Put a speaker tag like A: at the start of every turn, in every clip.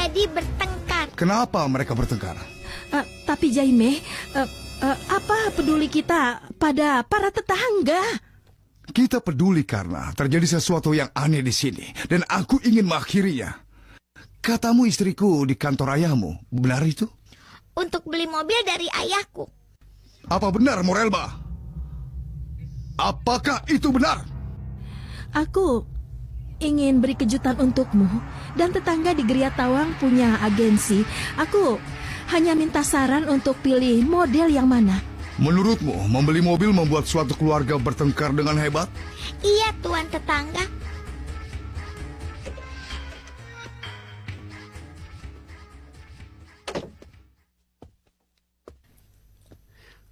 A: jadi bertengkar.
B: Kenapa mereka bertengkar?
C: Tapi Jaime, apa peduli kita pada para tetangga?
B: Kita peduli karena terjadi sesuatu yang aneh di sini, dan aku ingin mengakhirinya. Katamu istriku di kantor ayahmu, benar itu?
A: Untuk beli mobil dari ayahku.
B: Apa benar, Morelba? Apakah itu benar?
C: Aku ingin beri kejutan untukmu. Dan tetangga di Geria Tawang punya agensi. Aku hanya minta saran untuk pilih model yang mana.
B: Menurutmu, membeli mobil membuat suatu keluarga bertengkar dengan hebat?
A: Iya, Tuan tetangga.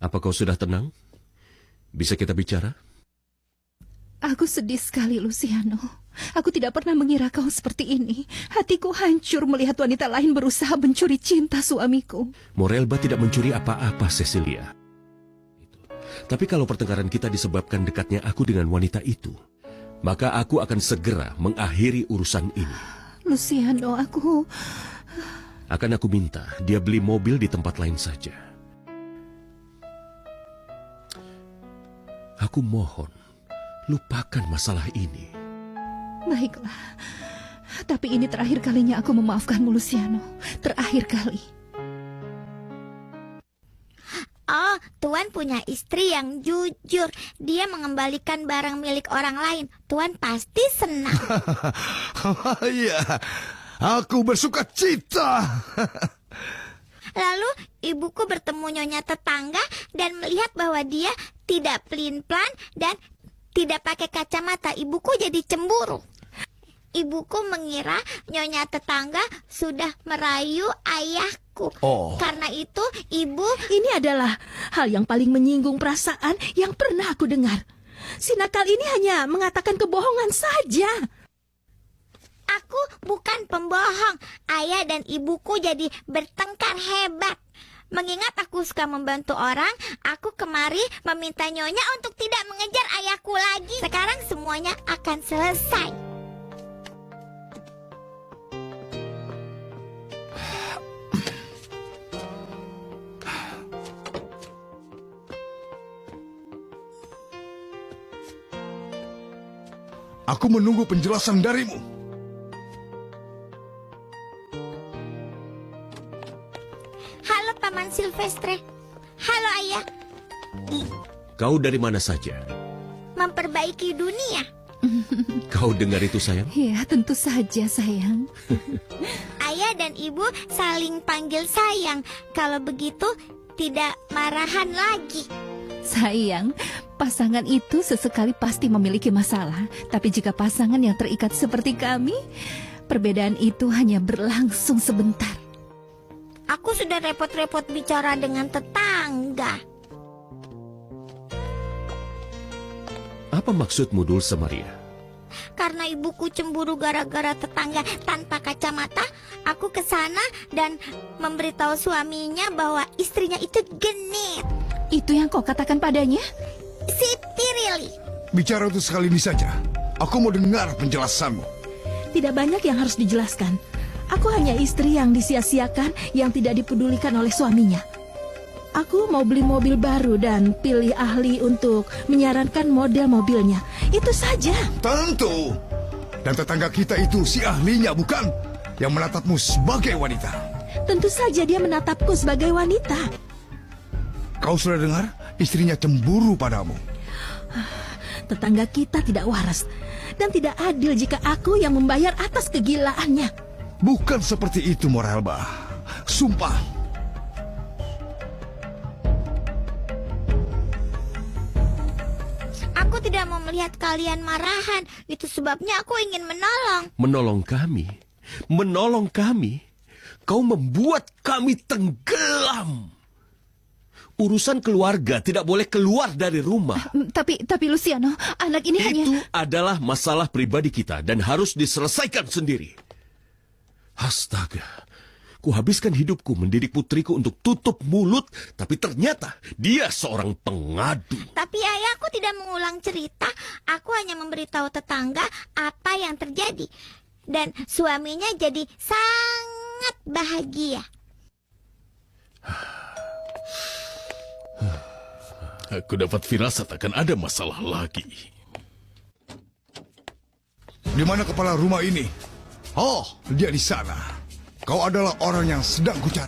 D: Apa kau sudah tenang? Bisa kita bicara?
E: Aku sedih sekali, Luciano. Aku tidak pernah mengira kau seperti ini. Hatiku hancur melihat wanita lain berusaha mencuri cinta suamiku.
D: Morelba tidak mencuri apa-apa, Cecilia. Tapi kalau pertengkaran kita disebabkan dekatnya aku dengan wanita itu, maka aku akan segera mengakhiri urusan ini.
E: Luciano,
D: Akan aku minta dia beli mobil di tempat lain saja. Aku mohon, lupakan masalah ini.
E: Baiklah. Tapi ini terakhir kalinya aku memaafkanmu, Luciano. Terakhir kali.
A: Oh, Tuan punya istri yang jujur. Dia mengembalikan barang milik orang lain. Tuan pasti senang.
B: Iya, aku bersuka cita.
A: Lalu ibuku bertemu nyonya tetangga dan melihat bahwa dia tidak pelin-pelan dan tidak pakai kacamata. Ibuku jadi cemburu. Ibuku mengira nyonya tetangga sudah merayu ayahku.
B: Oh.
A: Karena itu ibu...
C: Ini adalah hal yang paling menyinggung perasaan yang pernah aku dengar. Si nakal ini hanya mengatakan kebohongan saja.
A: Aku bukan pembohong. Ayah dan ibuku jadi bertengkar hebat. Mengingat aku suka membantu orang, aku kemari meminta nyonya untuk tidak mengejar ayahku lagi. Sekarang semuanya akan selesai.
B: Aku menunggu penjelasan darimu.
A: Halo Paman Silvestre. Halo Ayah.
D: Kau dari mana saja?
A: Memperbaiki dunia.
D: Kau dengar itu, sayang?
E: Ya, tentu saja, sayang.
A: Ayah dan ibu saling panggil sayang. Kalau begitu tidak marahan lagi.
E: Sayang, pasangan itu sesekali pasti memiliki masalah. Tapi jika pasangan yang terikat seperti kami, perbedaan itu hanya berlangsung sebentar.
A: Aku sudah repot-repot bicara dengan tetangga.
D: Apa maksudmu, Dulce Maria?
A: Karena ibuku cemburu gara-gara tetangga tanpa kacamata, aku ke sana dan memberitahu suaminya bahwa istrinya itu genit.
E: Itu yang kau katakan padanya?
A: Si Pirili.
B: Bicara itu sekali ini saja. Aku mau dengar penjelasanmu.
C: Tidak banyak yang harus dijelaskan. Aku hanya istri yang disia-siakan, yang tidak dipedulikan oleh suaminya. Aku mau beli mobil baru dan pilih ahli untuk menyarankan model mobilnya. Itu saja.
B: Tentu. Dan tetangga kita itu si ahlinya, bukan? Yang menatapmu sebagai wanita.
C: Tentu saja dia menatapku sebagai wanita.
B: Kau sudah dengar? Istrinya cemburu padamu.
C: Tetangga kita tidak waras dan tidak adil jika aku yang membayar atas kegilaannya.
B: Bukan seperti itu, Morelba. Sumpah.
A: Aku tidak mau melihat kalian marahan. Itu sebabnya aku ingin menolong.
D: Menolong kami? Menolong kami? Kau membuat kami tenggelam. Urusan keluarga tidak boleh keluar dari rumah.
E: Tapi Luciano, anak ini hanya...
D: Itu adalah masalah pribadi kita dan harus diselesaikan sendiri. Astaga, kuhabiskan hidupku mendidik putriku untuk tutup mulut, tapi ternyata dia seorang pengadu.
A: Tapi ayahku tidak mengulang cerita. Aku hanya memberitahu tetangga apa yang terjadi. Dan suaminya jadi sangat bahagia.
D: Aku dapat firasat akan ada masalah lagi.
B: Di mana kepala rumah ini? Oh, dia di sana. Kau adalah orang yang sedang kucari.